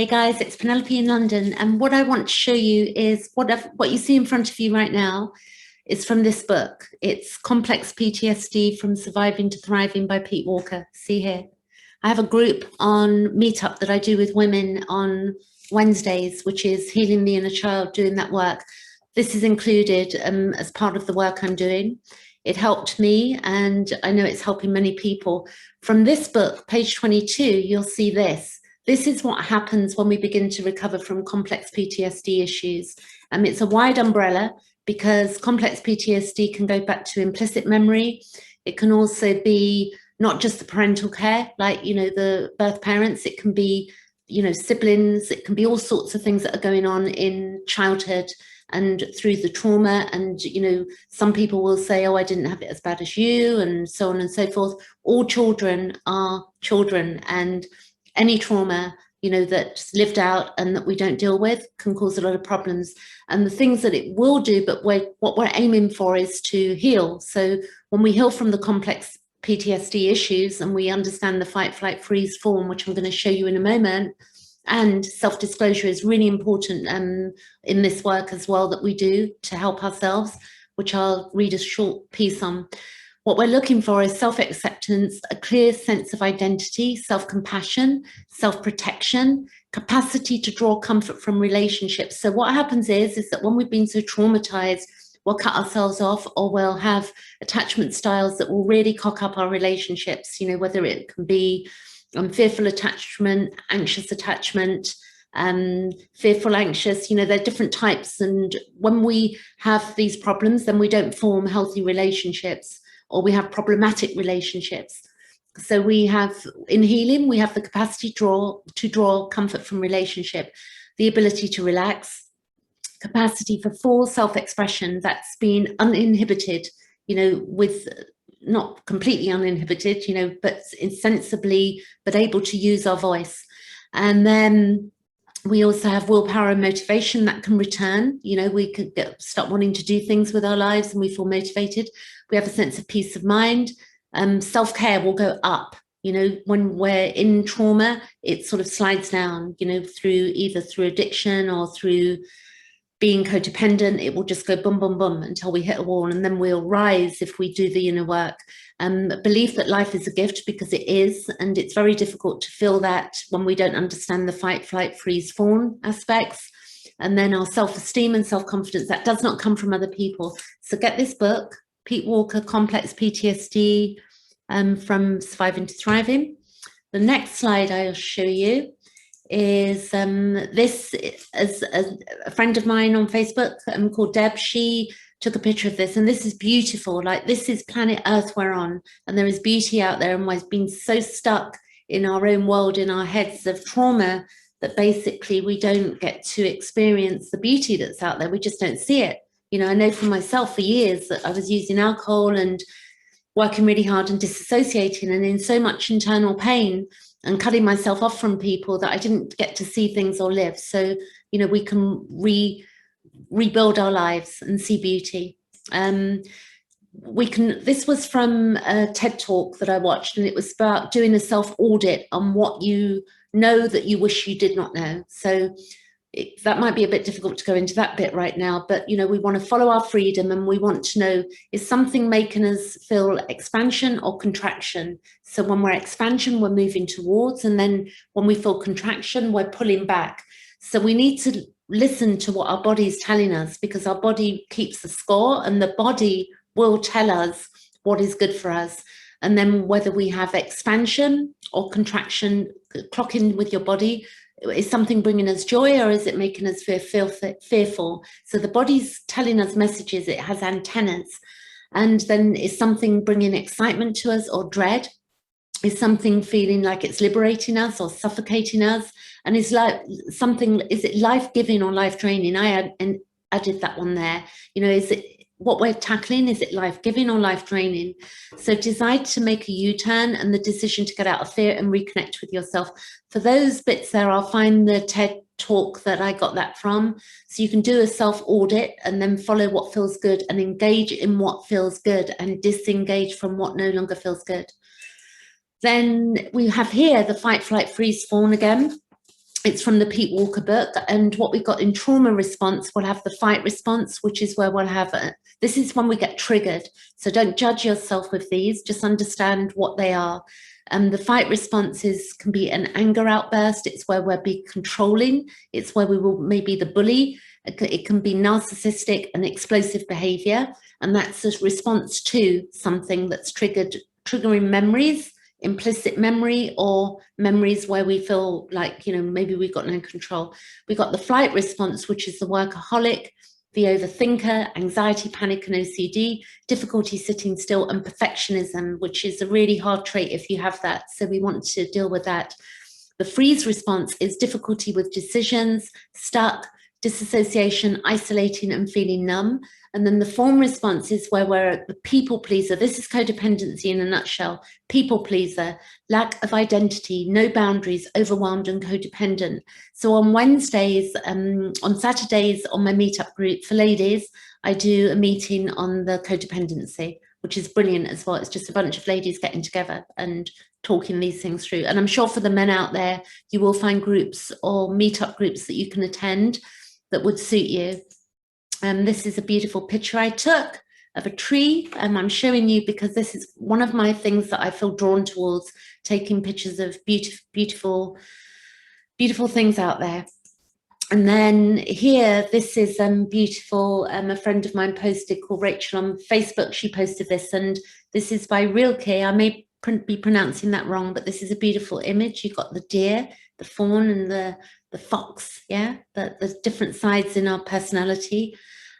Hey guys, it's Penelope in London, and what I want to show you is what you see in front of you right now is from this book. It's Complex PTSD from Surviving to Thriving by Pete Walker. See here. I have a group on Meetup that I do with women on Wednesdays, which is healing the inner child, doing that work. This is included as part of the work I'm doing. It helped me, and I know it's helping many people. From this book, page 22, you'll see this. This is what happens when we begin to recover from complex PTSD issues. It's a wide umbrella because complex PTSD can go back to implicit memory. It can also be not just the parental care, like, the birth parents. It can be, siblings. It can be all sorts of things that are going on in childhood and through the trauma. And, some people will say, oh, I didn't have it as bad as you, and so on and so forth. All children are children, and any trauma, that's lived out and that we don't deal with can cause a lot of problems. And the things that it will do, but what we're aiming for is to heal. So when we heal from the complex PTSD issues and we understand the fight, flight, freeze form, which I'm going to show you in a moment, and self-disclosure is really important in this work as well that we do to help ourselves, which I'll read a short piece on. What we're looking for is self-acceptance, a clear sense of identity, self-compassion, self-protection, capacity to draw comfort from relationships. So what happens is that when we've been so traumatized, we'll cut ourselves off, or we'll have attachment styles that will really cock up our relationships, whether it can be fearful attachment, anxious attachment, fearful, anxious, there are different types. And when we have these problems, then we don't form healthy relationships, or we have problematic relationships. So we have, in healing, we have the capacity to draw comfort from relationship, the ability to relax, capacity for full self-expression that's been uninhibited, with not completely uninhibited, but sensibly, but able to use our voice. And then we also have willpower and motivation that can return. We could start wanting to do things with our lives and we feel motivated. We have a sense of peace of mind. Self-care will go up. When we're in trauma, it sort of slides down, either through addiction or through being codependent. It will just go boom, boom, boom until we hit a wall, and then we'll rise if we do the inner work. Belief that life is a gift, because it is, and it's very difficult to feel that when we don't understand the fight, flight, freeze, fawn aspects. And then our self-esteem and self-confidence, that does not come from other people. So get this book, Pete Walker, Complex PTSD, from Surviving to Thriving. The next slide I'll show you is this is a friend of mine on Facebook called Deb. She took a picture of this, and this is beautiful. Like, this is planet Earth we're on, and there is beauty out there, and we've been so stuck in our own world, in our heads of trauma, that basically we don't get to experience the beauty that's out there. We just don't see it. I know for myself, for years, that I was using alcohol and working really hard and disassociating and in so much internal pain and cutting myself off from people that I didn't get to see things or live. So, we can rebuild our lives and see beauty. This was from a TED talk that I watched, and it was about doing a self-audit on what you know that you wish you did not know. So that might be a bit difficult to go into that bit right now, but we want to follow our freedom, and we want to know, is something making us feel expansion or contraction? So when we're expansion, we're moving towards, and then when we feel contraction, we're pulling back. So we need to listen to what our body is telling us, because our body keeps the score, and the body will tell us what is good for us. And then whether we have expansion or contraction, clock in with your body. Is something bringing us joy, or is it making us fearful? So the body's telling us messages. It has antennas. And then is something bringing excitement to us or dread? Is something feeling like it's liberating us or suffocating us? And is it life-giving or life-draining? I added that one there. Is it what we're tackling? Is it life-giving or life-draining? So decide to make a U-turn, and the decision to get out of fear and reconnect with yourself. For those bits there, I'll find the TED talk that I got that from. So you can do a self-audit and then follow what feels good and engage in what feels good and disengage from what no longer feels good. Then we have here the fight, flight, freeze, fawn again. It's from the Pete Walker book. And what we've got in trauma response, we'll have the fight response, which is where we'll have this is when we get triggered. So don't judge yourself with these, just understand what they are. The fight responses can be an anger outburst. It's where we'll be controlling. It's where we will maybe the bully. It can be narcissistic and explosive behavior. And that's a response to something that's triggering memories, implicit memory, or memories where we feel like, you know, maybe we've got no control. We've got the flight response, which is the workaholic, the overthinker, anxiety, panic, and OCD, difficulty sitting still, and perfectionism, which is a really hard trait if you have that. So we want to deal with that. The freeze response is difficulty with decisions, stuck, disassociation, isolating, and feeling numb. And then the form response is where we're the people pleaser. This is codependency in a nutshell. People pleaser, lack of identity, no boundaries, overwhelmed and codependent. So on Wednesdays, on Saturdays on my meetup group for ladies, I do a meeting on the codependency, which is brilliant as well. It's just a bunch of ladies getting together and talking these things through. And I'm sure for the men out there, you will find groups or meetup groups that you can attend that would suit you. This is a beautiful picture I took of a tree. I'm showing you because this is one of my things that I feel drawn towards, taking pictures of beautiful things out there. And then here, this is beautiful. A friend of mine posted, called Rachel on Facebook. She posted this, and this is by Rilke. I may be pronouncing that wrong, but this is a beautiful image. You've got the deer, the fawn, and the fox, yeah, the different sides in our personality.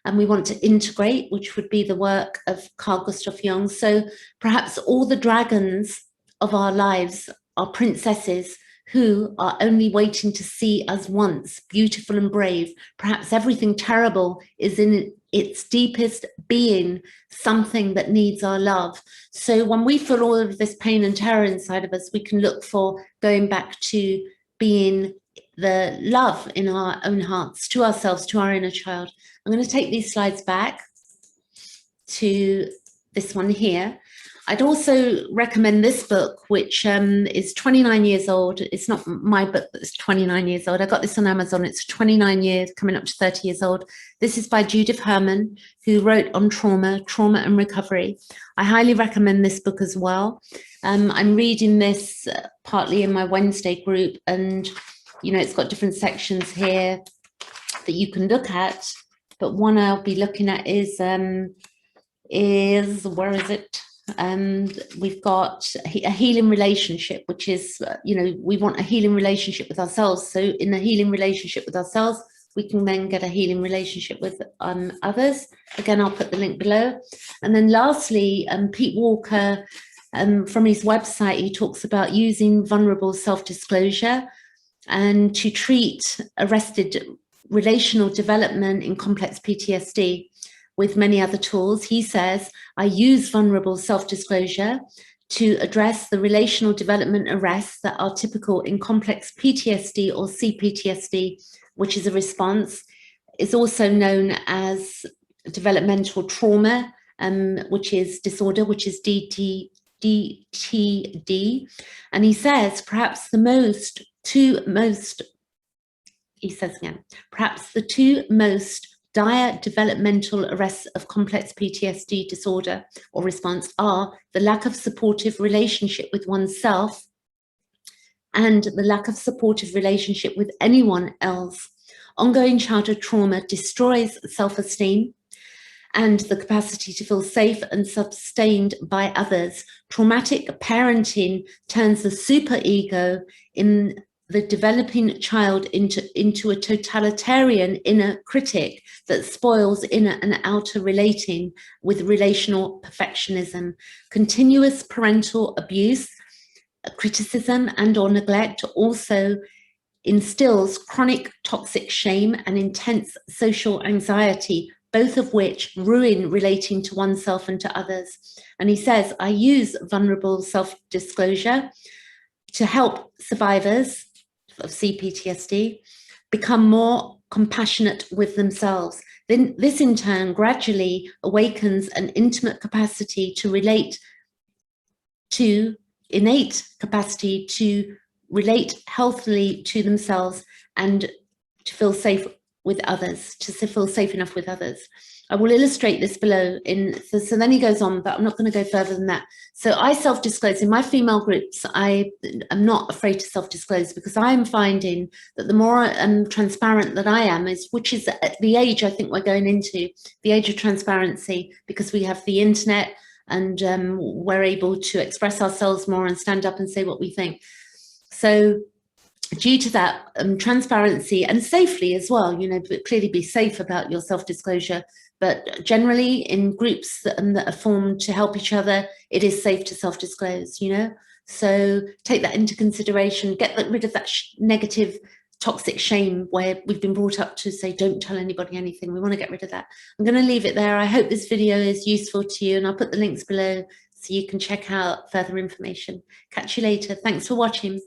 And we want to integrate, which would be the work of Carl Jung. So perhaps all the dragons of our lives are princesses who are only waiting to see us once, beautiful and brave. Perhaps everything terrible is in its deepest being, something that needs our love. So when we feel all of this pain and terror inside of us, we can look for going back to being the love in our own hearts, to ourselves, to our inner child. I'm going to take these slides back to this one here. I'd also recommend this book, which is 29 years old. It's not my book that's 29 years old. I got this on Amazon. It's 29 years, coming up to 30 years old. This is by Judith Herman, who wrote on trauma and recovery. I highly recommend this book as well. I'm reading this partly in my Wednesday group, and you know, it's got different sections here that you can look at. But one I'll be looking at is where is it? We've got a healing relationship, which is, you know, we want a healing relationship with ourselves. So in a healing relationship with ourselves, we can then get a healing relationship with others. Again, I'll put the link below. And then lastly, Pete Walker, from his website, he talks about using vulnerable self-disclosure and to treat arrested relational development in complex PTSD with many other tools. He says, I use vulnerable self-disclosure to address the relational development arrests that are typical in complex PTSD or CPTSD, which is a response. It's also known as developmental trauma, which is disorder, which is DTD. And he says, perhaps the two most dire developmental arrests of complex PTSD disorder or response are the lack of supportive relationship with oneself and the lack of supportive relationship with anyone else. Ongoing childhood trauma destroys self-esteem and the capacity to feel safe and sustained by others. Traumatic parenting turns the superego in the developing child into a totalitarian inner critic that spoils inner and outer relating with relational perfectionism. Continuous parental abuse, criticism, and or neglect also instills chronic toxic shame and intense social anxiety, both of which ruin relating to oneself and to others. And he says, I use vulnerable self-disclosure to help survivors of CPTSD become more compassionate with themselves. Then this in turn gradually awakens an intimate capacity to relate, to innate capacity to relate healthily to themselves and to feel safe with others, to feel safe enough with others. I will illustrate this below. So then he goes on, but I'm not going to go further than that. So I self-disclose in my female groups. I am not afraid to self-disclose because I'm finding that the more transparent that I am, which is at the age I think we're going into, the age of transparency, because we have the internet and we're able to express ourselves more and stand up and say what we think. So due to that transparency and safely as well, but clearly be safe about your self-disclosure. But generally in groups that are formed to help each other, it is safe to self-disclose, So take that into consideration, get rid of that negative, toxic shame where we've been brought up to say, don't tell anybody anything. We want to get rid of that. I'm going to leave it there. I hope this video is useful to you, and I'll put the links below so you can check out further information. Catch you later. Thanks for watching.